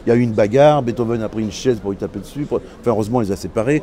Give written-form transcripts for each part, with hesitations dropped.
il y a eu une bagarre, Beethoven a pris une chaise pour lui taper dessus, enfin heureusement on les a séparés.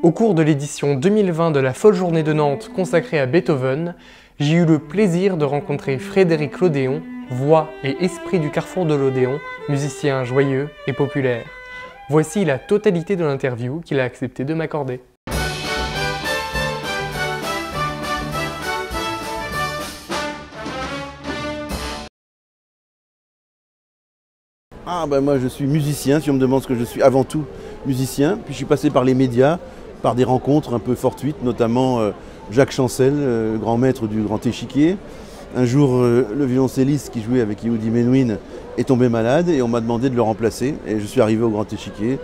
Au cours de l'édition 2020 de la Folle Journée de Nantes consacrée à Beethoven, j'ai eu le plaisir de rencontrer Frédéric Lodéon, voix et esprit du carrefour de l'Odéon, musicien joyeux et populaire. Voici la totalité de l'interview qu'il a accepté de m'accorder. Ah ben moi je suis musicien, si on me demande ce que je suis, avant tout musicien. Puis je suis passé par les médias, par des rencontres un peu fortuites, notamment Jacques Chancel, grand maître du grand échiquier. Un jour, le violoncelliste qui jouait avec Yehudi Menuhin est tombé malade et on m'a demandé de le remplacer. Et je suis arrivé au grand échiquier.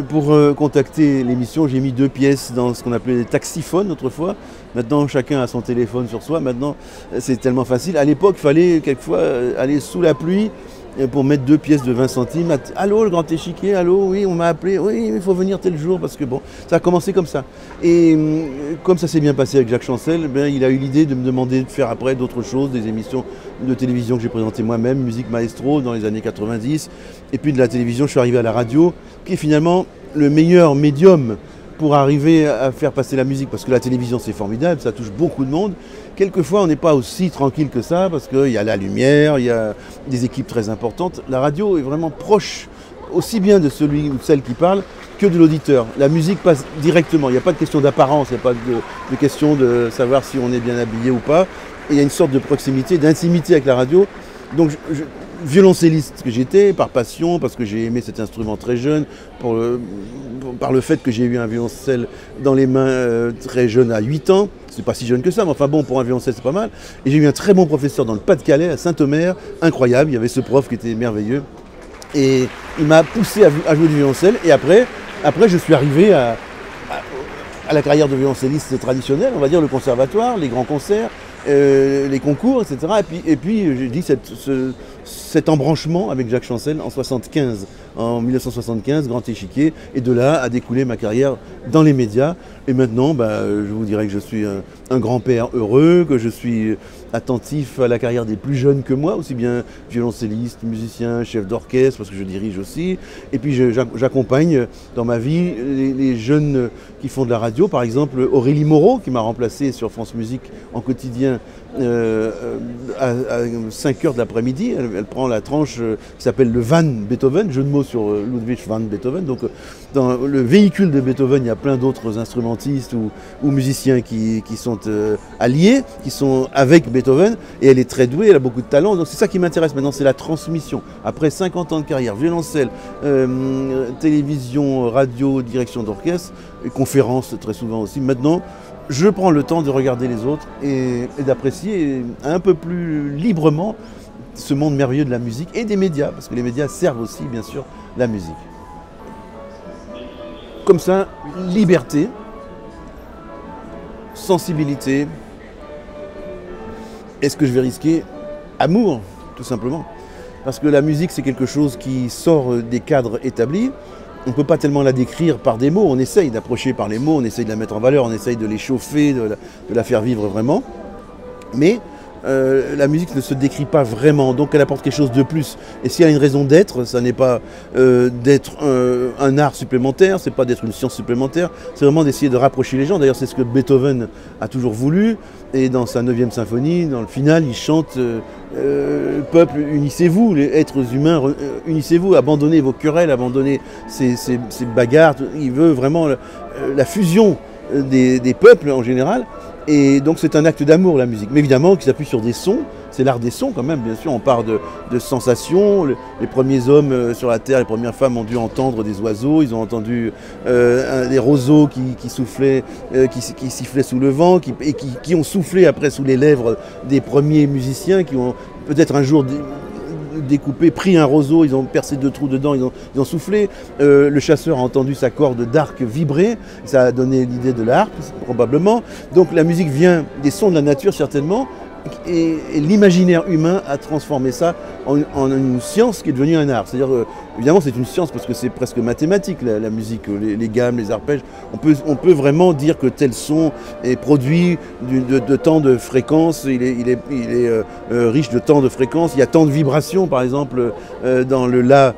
Pour contacter l'émission, j'ai mis 2 pièces dans ce qu'on appelait des taxiphones autrefois. Maintenant, chacun a son téléphone sur soi. Maintenant, c'est tellement facile. À l'époque, il fallait quelquefois aller sous la pluie pour mettre 2 pièces de 20 centimes. Allô, le grand échiquier, allô, oui, on m'a appelé, oui, il faut venir tel jour, parce que bon, ça a commencé comme ça. Et comme ça s'est bien passé avec Jacques Chancel, il a eu l'idée de me demander de faire après d'autres choses, des émissions de télévision que j'ai présentées moi-même, Musique Maestro dans les années 90, et puis de la télévision, je suis arrivé à la radio, qui est finalement le meilleur médium pour arriver à faire passer la musique, parce que la télévision c'est formidable, ça touche beaucoup de monde. Quelquefois on n'est pas aussi tranquille que ça, parce qu'il y a la lumière, il y a des équipes très importantes. La radio est vraiment proche aussi bien de celui ou de celle qui parle que de l'auditeur. La musique passe directement, il n'y a pas de question d'apparence, il n'y a pas de question de savoir si on est bien habillé ou pas. Et il y a une sorte de proximité, d'intimité avec la radio. Donc violoncelliste que j'étais, par passion, parce que j'ai aimé cet instrument très jeune, par le fait que j'ai eu un violoncelle dans les mains très jeune, à 8 ans. C'est pas si jeune que ça, mais enfin bon, pour un violoncelle, c'est pas mal. Et j'ai eu un très bon professeur dans le Pas-de-Calais, à Saint-Omer, incroyable. Il y avait ce prof qui était merveilleux. Et il m'a poussé à jouer du violoncelle. Et après je suis arrivé à la carrière de violoncelliste traditionnelle, on va dire le conservatoire, les grands concerts, les concours, etc. Et puis j'ai dit cet embranchement avec Jacques Chancel en 1975, grand échiquier, et de là a découlé ma carrière dans les médias. Et maintenant, je vous dirais que je suis un grand-père heureux, que je suis attentif à la carrière des plus jeunes que moi, aussi bien violoncelliste, musicien, chef d'orchestre, parce que je dirige aussi. Et puis j'accompagne dans ma vie les jeunes qui font de la radio, par exemple Aurélie Moreau, qui m'a remplacé sur France Musique en quotidien à 5h de l'après-midi. Elle prend la tranche qui s'appelle le Van Beethoven, jeu de mots sur Ludwig van Beethoven. Donc dans le véhicule de Beethoven, il y a plein d'autres instrumentistes ou musiciens qui sont alliés, qui sont avec Beethoven, et elle est très douée, elle a beaucoup de talent. Donc c'est ça qui m'intéresse maintenant, c'est la transmission. Après 50 ans de carrière, violoncelle, télévision, radio, direction d'orchestre, et conférences très souvent aussi. Maintenant, je prends le temps de regarder les autres et d'apprécier un peu plus librement ce monde merveilleux de la musique et des médias, parce que les médias servent aussi, bien sûr, la musique. Comme ça, liberté, sensibilité. Est-ce que je vais risquer? Amour, tout simplement. Parce que la musique, c'est quelque chose qui sort des cadres établis. On ne peut pas tellement la décrire par des mots, on essaye d'approcher par les mots, on essaye de la mettre en valeur, on essaye de l'échauffer, de la faire vivre vraiment. Mais la musique ne se décrit pas vraiment, donc elle apporte quelque chose de plus. Et s'il y a une raison d'être, ça n'est pas d'être un art supplémentaire, c'est pas d'être une science supplémentaire, c'est vraiment d'essayer de rapprocher les gens. D'ailleurs, c'est ce que Beethoven a toujours voulu. Et dans sa 9e symphonie, dans le final, il chante peuple, unissez-vous, les êtres humains, unissez-vous, abandonnez vos querelles, abandonnez ces bagarres. Il veut vraiment la fusion des peuples en général. Et donc c'est un acte d'amour, la musique. Mais évidemment, qui s'appuie sur des sons. C'est l'art des sons quand même, bien sûr. On part de sensations. Les premiers hommes sur la Terre, les premières femmes ont dû entendre des oiseaux. Ils ont entendu des roseaux qui soufflaient, qui sifflaient sous le vent, et qui ont soufflé après sous les lèvres des premiers musiciens qui ont peut-être un jour découpé, pris un roseau, ils ont percé 2 trous dedans, ils ont soufflé. Le chasseur a entendu sa corde d'arc vibrer, ça a donné l'idée de la harpe, probablement. Donc la musique vient des sons de la nature, certainement, et l'imaginaire humain a transformé ça en une science qui est devenue un art. C'est-à-dire, évidemment, c'est une science parce que c'est presque mathématique, la musique, les gammes, les arpèges. On peut vraiment dire que tel son est produit de tant de fréquences, il est riche de tant de fréquences, il y a tant de vibrations, par exemple, dans le La,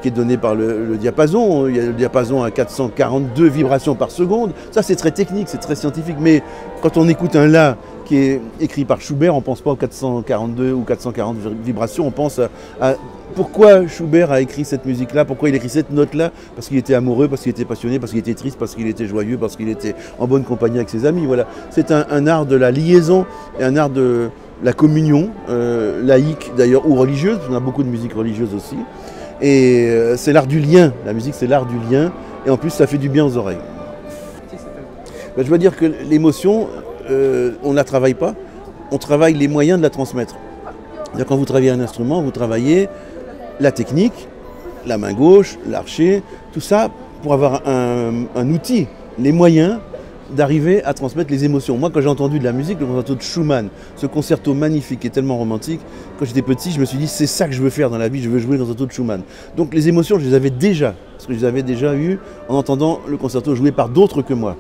qui est donné par le diapason. Il y a le diapason à 442 vibrations par seconde. Ça, c'est très technique, c'est très scientifique. Mais quand on écoute un La qui est écrit par Schubert, on ne pense pas aux 442 ou 440 vibrations, on pense à pourquoi Schubert a écrit cette musique-là, pourquoi il a écrit cette note-là, parce qu'il était amoureux, parce qu'il était passionné, parce qu'il était triste, parce qu'il était joyeux, parce qu'il était en bonne compagnie avec ses amis. Voilà. C'est un art de la liaison et un art de la communion, laïque d'ailleurs, ou religieuse. On a beaucoup de musique religieuse aussi. Et c'est l'art du lien. La musique, c'est l'art du lien. Et en plus, ça fait du bien aux oreilles. Ben, je dois dire que l'émotion, on ne la travaille pas. On travaille les moyens de la transmettre. C'est-à-dire, quand vous travaillez un instrument, vous travaillez la technique, la main gauche, l'archet, tout ça pour avoir un outil, les moyens d'arriver à transmettre les émotions. Moi, quand j'ai entendu de la musique, le concerto de Schumann, ce concerto magnifique qui est tellement romantique, quand j'étais petit, je me suis dit, c'est ça que je veux faire dans la vie, je veux jouer le concerto de Schumann. Donc les émotions, je les avais déjà, parce que je les avais déjà eues en entendant le concerto joué par d'autres que moi.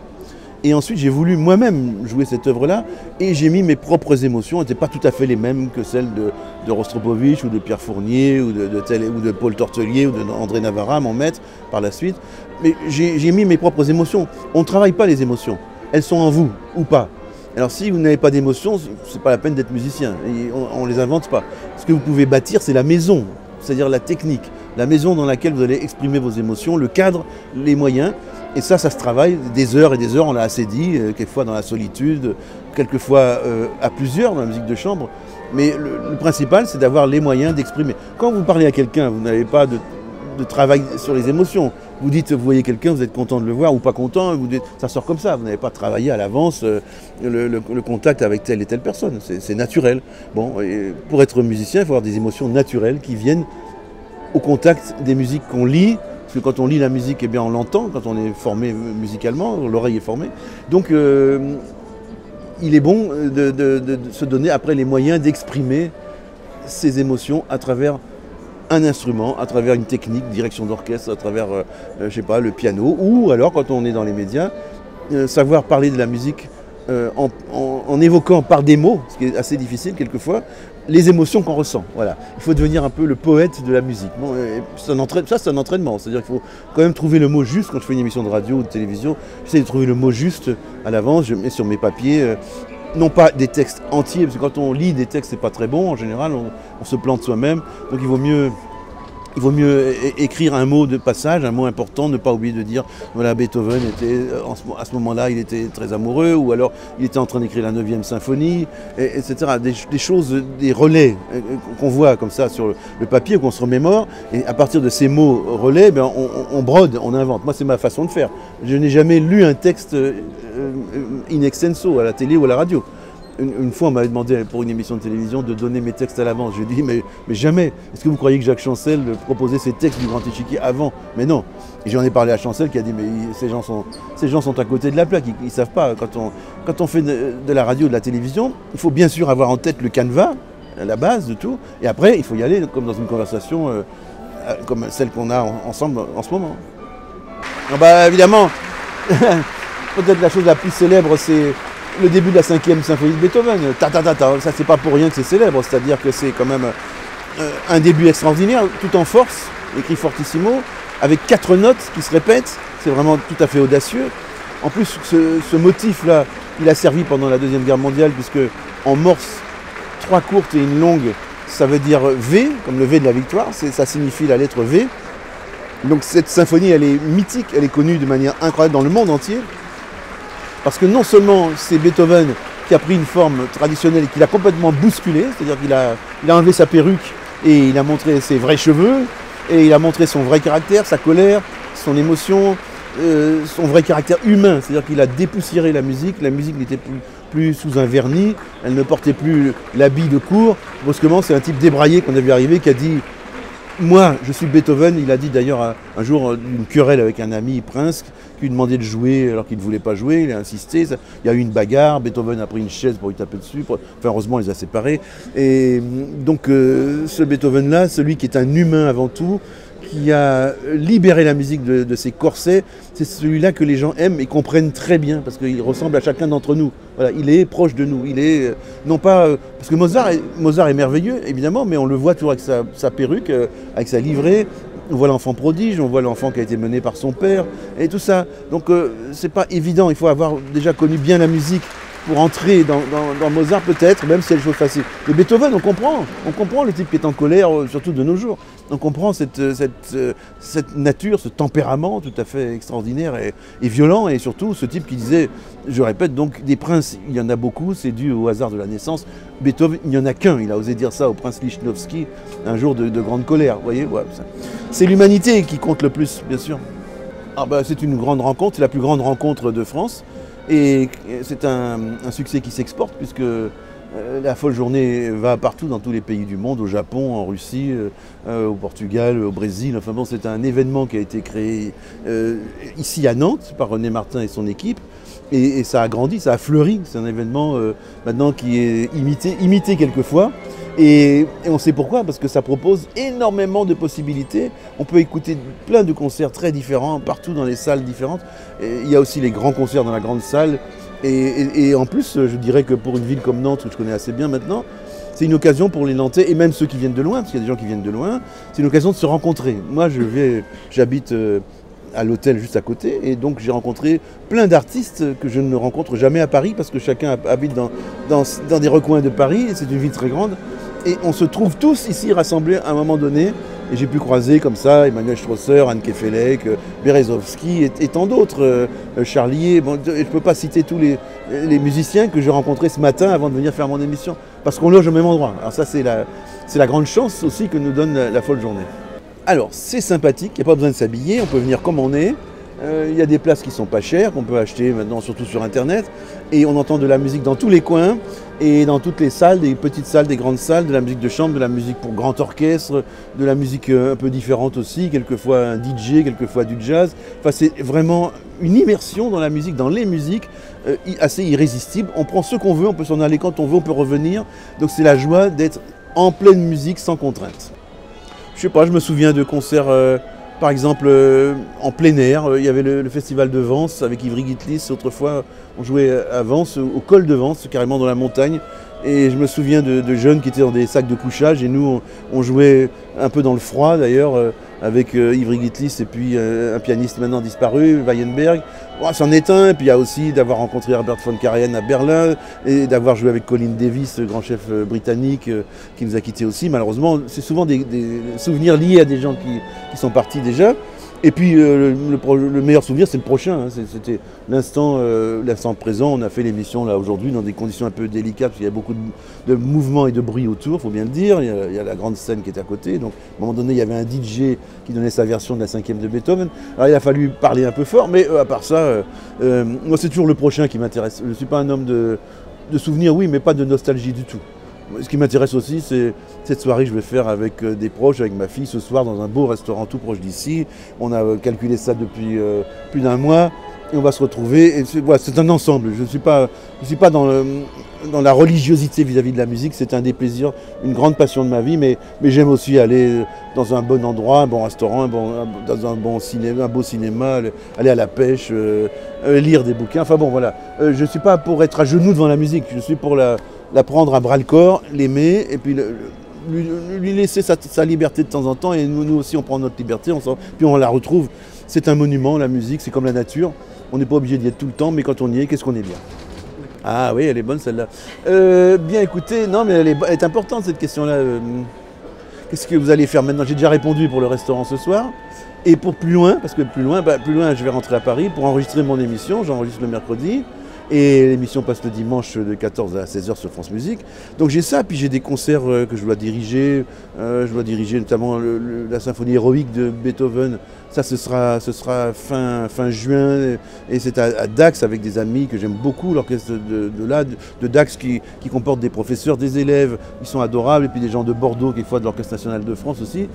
Et ensuite, j'ai voulu moi-même jouer cette œuvre-là, et j'ai mis mes propres émotions, elles n'étaient pas tout à fait les mêmes que celles de Rostropovitch, ou de Pierre Fournier, ou de Paul Tortelier, ou d'André Navarra, mon maître, par la suite. Mais j'ai mis mes propres émotions. On ne travaille pas les émotions. Elles sont en vous, ou pas. Alors si vous n'avez pas d'émotions, c'est pas la peine d'être musicien. On ne les invente pas. Ce que vous pouvez bâtir, c'est la maison, c'est-à-dire la technique. La maison dans laquelle vous allez exprimer vos émotions, le cadre, les moyens. Et ça se travaille des heures et des heures, on l'a assez dit, quelquefois dans la solitude, quelquefois à plusieurs dans la musique de chambre. Mais le principal, c'est d'avoir les moyens d'exprimer. Quand vous parlez à quelqu'un, vous n'avez pas de travail sur les émotions. Vous dites, vous voyez quelqu'un, vous êtes content de le voir ou pas content, ça sort comme ça. Vous n'avez pas travaillé à l'avance le contact avec telle et telle personne. C'est naturel. Bon, et pour être musicien, il faut avoir des émotions naturelles qui viennent au contact des musiques qu'on lit. Parce que quand on lit la musique, eh bien on l'entend, quand on est formé musicalement, l'oreille est formée. Donc il est bon de se donner après les moyens d'exprimer ses émotions à travers un instrument, à travers une technique, direction d'orchestre, à travers, je sais pas, le piano, ou alors quand on est dans les médias, savoir parler de la musique en évoquant par des mots, ce qui est assez difficile quelquefois, les émotions qu'on ressent. Voilà. Il faut devenir un peu le poète de la musique. Bon, ça, c'est un entraînement. C'est-à-dire qu'il faut quand même trouver le mot juste. Quand je fais une émission de radio ou de télévision, j'essaie de trouver le mot juste à l'avance. Je mets sur mes papiers, non pas des textes entiers, parce que quand on lit des textes, c'est pas très bon. En général, on se plante soi-même. Donc il vaut mieux écrire un mot de passage, un mot important, ne pas oublier de dire voilà, Beethoven était, à ce moment-là, il était très amoureux, ou alors il était en train d'écrire la 9e symphonie, etc. Des choses, des relais qu'on voit comme ça sur le papier, qu'on se remémore, et à partir de ces mots relais, ben, on brode, on invente. Moi, c'est ma façon de faire. Je n'ai jamais lu un texte in extenso à la télé ou à la radio. Une fois, on m'avait demandé pour une émission de télévision de donner mes textes à l'avance. J'ai dit, mais jamais. Est-ce que vous croyez que Jacques Chancel proposait ses textes du Grand Échiquier avant? Mais non. Et j'en ai parlé à Chancel qui a dit, mais ces gens sont à côté de la plaque. Ils ne savent pas. Quand on fait de la radio, de la télévision, il faut bien sûr avoir en tête le canevas, la base de tout. Et après, il faut y aller comme dans une conversation comme celle qu'on a ensemble en ce moment. Alors, bah, évidemment, peut-être la chose la plus célèbre, c'est le début de la 5e symphonie de Beethoven. Ça, c'est pas pour rien que c'est célèbre, c'est-à-dire que c'est quand même un début extraordinaire, tout en force, écrit fortissimo, avec 4 notes qui se répètent. C'est vraiment tout à fait audacieux. En plus, ce motif-là, il a servi pendant la Deuxième Guerre mondiale, puisque en morse, 3 courtes et une longue, ça veut dire V, comme le V de la victoire, ça signifie la lettre V. Donc cette symphonie, elle est mythique, elle est connue de manière incroyable dans le monde entier. Parce que non seulement c'est Beethoven qui a pris une forme traditionnelle et qui l'a complètement bousculée, c'est-à-dire qu'il a enlevé sa perruque et il a montré ses vrais cheveux, et il a montré son vrai caractère, sa colère, son émotion, son vrai caractère humain, c'est-à-dire qu'il a dépoussiéré la musique n'était plus sous un vernis, elle ne portait plus l'habit de cour. Brusquement, c'est un type débraillé qu'on a vu arriver qui a dit Moi, je suis Beethoven. Il a dit d'ailleurs un jour une querelle avec un ami, Prince, qui lui demandait de jouer alors qu'il ne voulait pas jouer. Il a insisté. Il y a eu une bagarre. Beethoven a pris une chaise pour lui taper dessus. Enfin, heureusement, il les a séparés. Et donc, ce Beethoven-là, celui qui est un humain avant tout, qui a libéré la musique de ses corsets, c'est celui-là que les gens aiment et comprennent très bien, parce qu'il ressemble à chacun d'entre nous. Voilà, il est proche de nous. Il est, non pas... parce que Mozart est merveilleux, évidemment, mais on le voit toujours avec sa perruque, avec sa livrée. On voit l'enfant prodige, on voit l'enfant qui a été mené par son père, et tout ça. Donc, c'est pas évident. Il faut avoir déjà connu bien la musique pour entrer dans Mozart, peut-être, même si c'est une chose facile. Mais Beethoven, on comprend le type qui est en colère, surtout de nos jours. On comprend cette nature, ce tempérament tout à fait extraordinaire et violent, et surtout ce type qui disait, je répète, donc des princes, il y en a beaucoup, c'est dû au hasard de la naissance. Beethoven, il n'y en a qu'un, il a osé dire ça au prince Lichnowsky, un jour de grande colère, vous voyez, ouais, c'est l'humanité qui compte le plus, bien sûr. Ah bah, c'est une grande rencontre, c'est la plus grande rencontre de France. Et c'est un succès qui s'exporte puisque la folle journée va partout dans tous les pays du monde, au Japon, en Russie, au Portugal, au Brésil. Enfin bon, c'est un événement qui a été créé ici à Nantes par René Martin et son équipe. Et ça a grandi, ça a fleuri. C'est un événement maintenant qui est imité quelquefois. Et on sait pourquoi, parce que ça propose énormément de possibilités. On peut écouter plein de concerts très différents, partout dans les salles différentes. Et il y a aussi les grands concerts dans la grande salle. Et en plus, je dirais que pour une ville comme Nantes, que je connais assez bien maintenant, c'est une occasion pour les Nantais, et même ceux qui viennent de loin, parce qu'il y a des gens qui viennent de loin, c'est une occasion de se rencontrer. Moi, j'habite à l'hôtel juste à côté, et donc j'ai rencontré plein d'artistes que je ne rencontre jamais à Paris, parce que chacun habite dans des recoins de Paris, et c'est une ville très grande. Et on se trouve tous ici rassemblés à un moment donné. Et j'ai pu croiser comme ça Emmanuel Strasser, Anne Kefelec, Berezovski et tant d'autres, Charlier. Bon, je ne peux pas citer tous les musiciens que j'ai rencontrés ce matin avant de venir faire mon émission. Parce qu'on loge au même endroit. Alors ça, c'est la grande chance aussi que nous donne la folle journée. Alors, c'est sympathique, il n'y a pas besoin de s'habiller, on peut venir comme on est. Il y a des places qui ne sont pas chères, qu'on peut acheter maintenant surtout sur Internet. Et on entend de la musique dans tous les coins et dans toutes les salles, des petites salles, des grandes salles, de la musique de chambre, de la musique pour grand orchestre, de la musique un peu différente aussi, quelquefois un DJ, quelquefois du jazz. Enfin, c'est vraiment une immersion dans la musique, dans les musiques, assez irrésistible. On prend ce qu'on veut, on peut s'en aller quand on veut, on peut revenir. Donc c'est la joie d'être en pleine musique sans contrainte. Je sais pas, je me souviens de concerts... Par exemple, en plein air, il y avait le festival de Vence avec Ivry Guitlis. Autrefois, on jouait à Vence, au col de Vence, carrément dans la montagne. Et je me souviens de jeunes qui étaient dans des sacs de couchage. Et nous, on jouait un peu dans le froid, d'ailleurs, avec Ivry Guitlis et puis un pianiste maintenant disparu, Weinberg. Bon, c'en est un. Et puis il y a aussi d'avoir rencontré Herbert von Karajan à Berlin et d'avoir joué avec Colin Davis, le grand chef britannique, qui nous a quittés aussi. Malheureusement, c'est souvent des souvenirs liés à des gens qui sont partis déjà. Et puis le meilleur souvenir, c'est le prochain. Hein. C'était l'instant présent. On a fait l'émission là aujourd'hui dans des conditions un peu délicates, parce qu'il y a beaucoup de mouvements et de bruit autour, il faut bien le dire. Il y a la grande scène qui est à côté. Donc à un moment donné, il y avait un DJ qui donnait sa version de la 5e de Beethoven. Alors il a fallu parler un peu fort, mais à part ça, moi c'est toujours le prochain qui m'intéresse. Je ne suis pas un homme de souvenirs, oui, mais pas de nostalgie du tout. Ce qui m'intéresse aussi, c'est cette soirée que je vais faire avec des proches, avec ma fille, ce soir dans un beau restaurant tout proche d'ici. On a calculé ça depuis plus d'un mois et on va se retrouver. Et c'est un ensemble. Je ne suis pas dans la religiosité vis-à-vis de la musique. C'est un des plaisirs, une grande passion de ma vie. Mais j'aime aussi aller dans un bon endroit, un bon restaurant, dans un bon cinéma, un beau cinéma, aller à la pêche, lire des bouquins. Enfin bon, voilà. Je ne suis pas pour être à genoux devant la musique. Je suis pour la prendre à bras-le-corps, l'aimer, et puis lui laisser sa liberté de temps en temps, et nous aussi on prend notre liberté, puis on la retrouve. C'est un monument, la musique, c'est comme la nature, on n'est pas obligé d'y être tout le temps, mais quand on y est, qu'est-ce qu'on est bien. Ah oui, elle est bonne celle-là. Bien écoutez, non mais elle est importante cette question-là. Qu'est-ce que vous allez faire maintenant? J'ai déjà répondu pour le restaurant ce soir, et pour plus loin, parce que plus loin je vais rentrer à Paris pour enregistrer mon émission, j'enregistre le mercredi. Et l'émission passe le dimanche de 14 à 16h sur France Musique. Donc j'ai ça, puis j'ai des concerts que je dois diriger. Je dois diriger notamment la symphonie héroïque de Beethoven. Ça, ce sera fin juin. Et c'est à Dax avec des amis que j'aime beaucoup. L'orchestre de Dax qui comporte des professeurs, des élèves. Ils sont adorables. Et puis des gens de Bordeaux, quelquefois de l'Orchestre national de France aussi.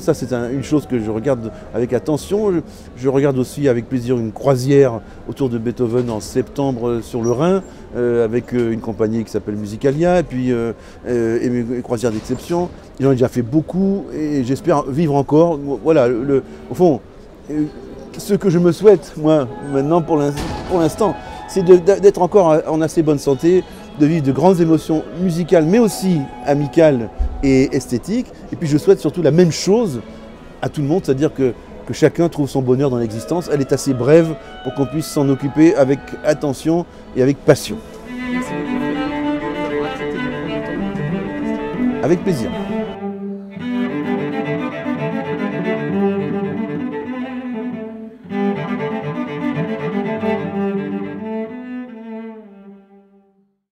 Ça, c'est une chose que je regarde avec attention. Je regarde aussi avec plaisir une croisière autour de Beethoven en septembre sur le Rhin, avec une compagnie qui s'appelle Musicalia, et puis une croisière d'exception. J'en ai déjà fait beaucoup et j'espère vivre encore. Voilà, au fond, ce que je me souhaite, moi, maintenant, pour l'instant, c'est d'être encore en assez bonne santé, de vivre de grandes émotions musicales, mais aussi amicales et esthétiques. Et puis je souhaite surtout la même chose à tout le monde, c'est-à-dire que chacun trouve son bonheur dans l'existence. Elle est assez brève pour qu'on puisse s'en occuper avec attention et avec passion. Merci beaucoup d'avoir accepté de prendre le temps de parler. Avec plaisir.